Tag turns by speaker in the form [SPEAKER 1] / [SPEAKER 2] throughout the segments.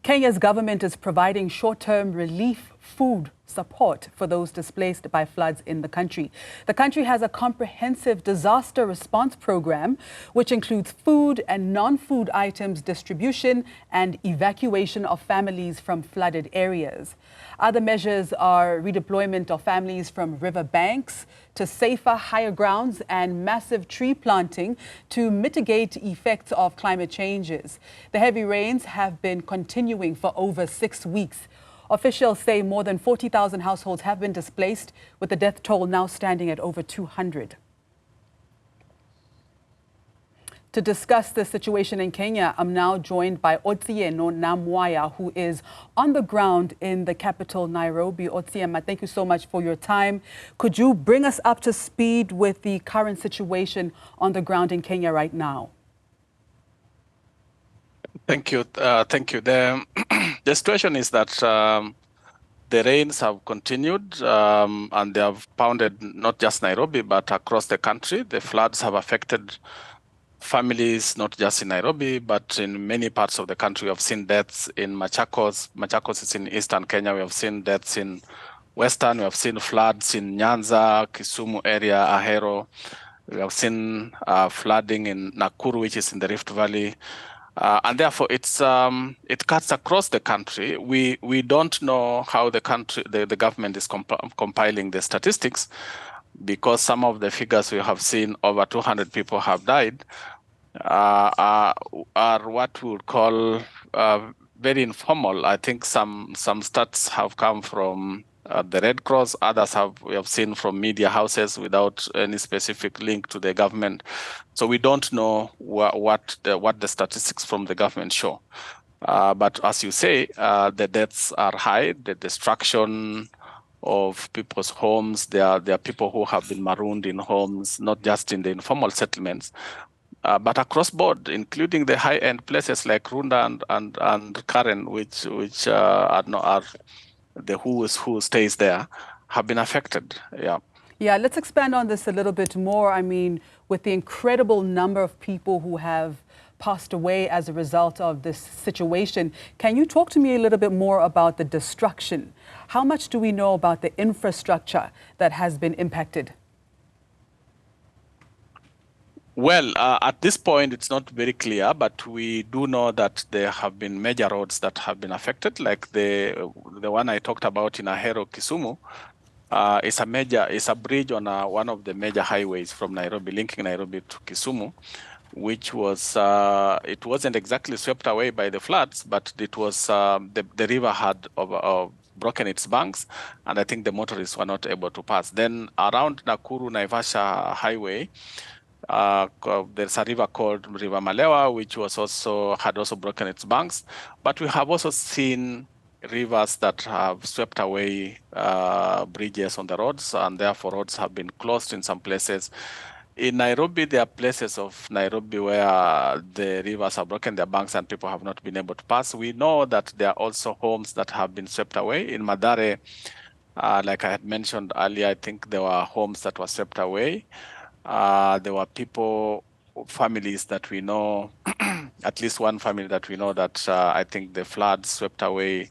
[SPEAKER 1] Kenya's government is providing short-term relief food support for those displaced by floods in the country. The country has a comprehensive disaster response program, which includes food and non-food items distribution and evacuation of families from flooded areas. Other measures are redeployment of families from river banks to safer, higher grounds and massive tree planting to mitigate effects of climate changes. The heavy rains have been continuing for over 6 weeks. Officials say more than 40,000 households have been displaced, with the death toll now standing at over 200. To discuss the situation in Kenya, I'm now joined by Otsieno Namwaya, who is on the ground in the capital, Nairobi. Otsieno, thank you so much for your time. Could you bring us up to speed with the current situation on the ground in Kenya right now?
[SPEAKER 2] Thank you. The situation is that the rains have continued and they have pounded not just Nairobi, but across the country. The floods have affected families, not just in Nairobi, but in many parts of the country. We have seen deaths in Machakos. Machakos is in eastern Kenya. We have seen deaths in western. We have seen floods in Nyanza, Kisumu area, Ahero. We have seen flooding in Nakuru, which is in the Rift Valley. And therefore, it cuts across the country. We don't know how the government is compiling the statistics, because some of the figures we have seen, over 200 people have died, are what we would call very informal. I think some stats have come from the Red Cross. Others we have seen from media houses without any specific link to the government. So we don't know what the statistics from the government show. But as you say, the deaths are high. The destruction of people's homes. There are people who have been marooned in homes, not just in the informal settlements, but across board, including the high-end places like Runda and Karen, which are the who stays there, have been affected.
[SPEAKER 1] Yeah, let's expand on this a little bit more. I mean, with the incredible number of people who have passed away as a result of this situation, can you talk to me a little bit more about the destruction? How much do we know about the infrastructure that has been impacted?
[SPEAKER 2] Well, at this point, it's not very clear, but we do know that there have been major roads that have been affected, like the one I talked about in Ahero, Kisumu. It's a bridge on one of the major highways from Nairobi, linking Nairobi to Kisumu, which was, it wasn't exactly swept away by the floods, but it was, the river had broken its banks, and I think the motorists were not able to pass. Then around Nakuru, Naivasha highway, there's a river called River Malewa, which had also broken its banks. But we have also seen rivers that have swept away bridges on the roads, and therefore roads have been closed in some places. In Nairobi, there are places of Nairobi where the rivers have broken their banks and people have not been able to pass. We know that there are also homes that have been swept away. In Mathare, like I had mentioned earlier, I think there were homes that were swept away. There were families that we know, at least one family that we know that I think the floods swept away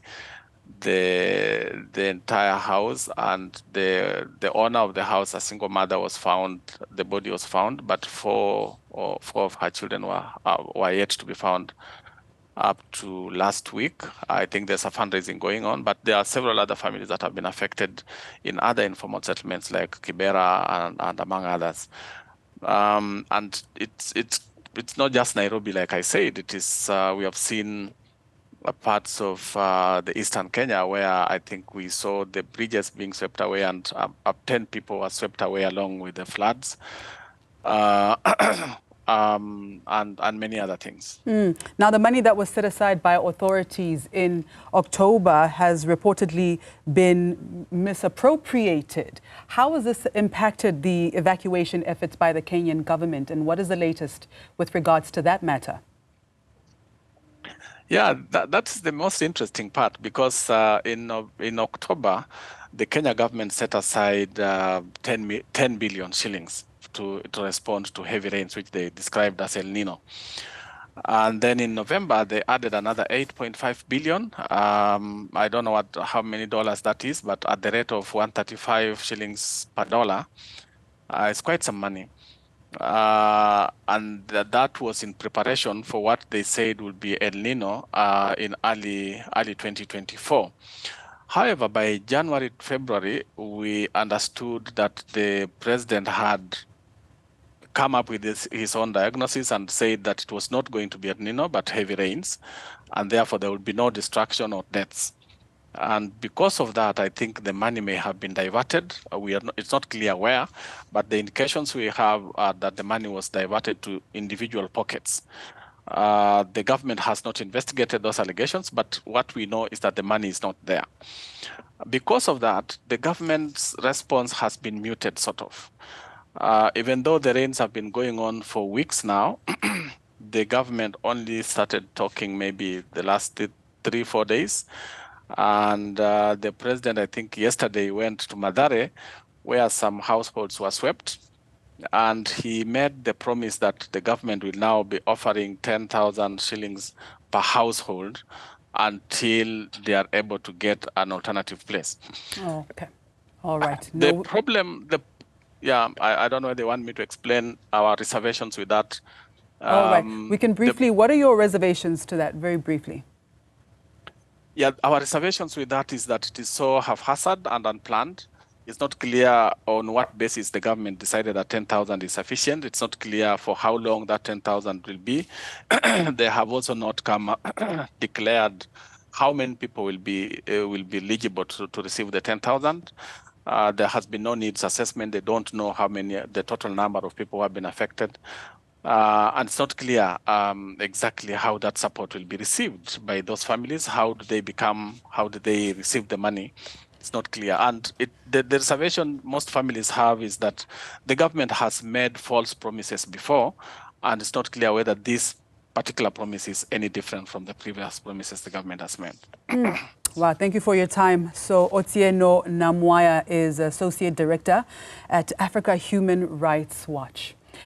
[SPEAKER 2] the entire house, and the owner of the house, a single mother, was found. The body was found, but four of her children were yet to be found up to last week. I think there's a fundraising going on, but there are several other families that have been affected in other informal settlements like Kibera and among others. And it's not just Nairobi, like I said. It is we have seen parts of the eastern Kenya where I think we saw the bridges being swept away, and up 10 people were swept away along with the floods. And many other things.
[SPEAKER 1] Now, the money that was set aside by authorities in October has reportedly been misappropriated. How has this impacted the evacuation efforts by the Kenyan government, and what is the latest with regards to that matter?
[SPEAKER 2] Yeah, that's the most interesting part, because in October, the Kenya government set aside 10 billion shillings to respond to heavy rains, which they described as El Nino. And then in November, they added another 8.5 billion. I don't know how many dollars that is, but at the rate of 135 shillings per dollar, it's quite some money. And that was in preparation for what they said would be El Nino in early 2024. However, by January, February, we understood that the president had come up with his own diagnosis and said that it was not going to be El Nino, but heavy rains, and therefore there would be no destruction or deaths. And because of that, I think the money may have been diverted. It's not clear where, but the indications we have are that the money was diverted to individual pockets. The government has not investigated those allegations, but what we know is that the money is not there. Because of that, the government's response has been muted, sort of. Even though the rains have been going on for weeks now, the government only started talking maybe the last 3-4 days. And the president, I think yesterday, went to Mathare, where some households were swept. And he made the promise that the government will now be offering 10,000 shillings per household until they are able to get an alternative place.
[SPEAKER 1] Oh, okay. All right.
[SPEAKER 2] The problem, I don't know if they want me to explain our reservations with that.
[SPEAKER 1] All right. We can briefly, what are your reservations to that, very briefly?
[SPEAKER 2] Yeah, our reservations with that is that it is so haphazard and unplanned. It's not clear on what basis the government decided that 10,000 is sufficient. It's not clear for how long that 10,000 will be. They have also not declared how many people will be eligible to receive the 10,000. There has been no needs assessment. They don't know the total number of people who have been affected. And it's not clear exactly how that support will be received by those families. How do they receive the money? It's not clear. And the reservation most families have is that the government has made false promises before, and it's not clear whether this particular promise is any different from the previous promises the government has made.
[SPEAKER 1] Wow, thank you for your time. So Otsieno Namwaya is Associate Director at Africa Human Rights Watch.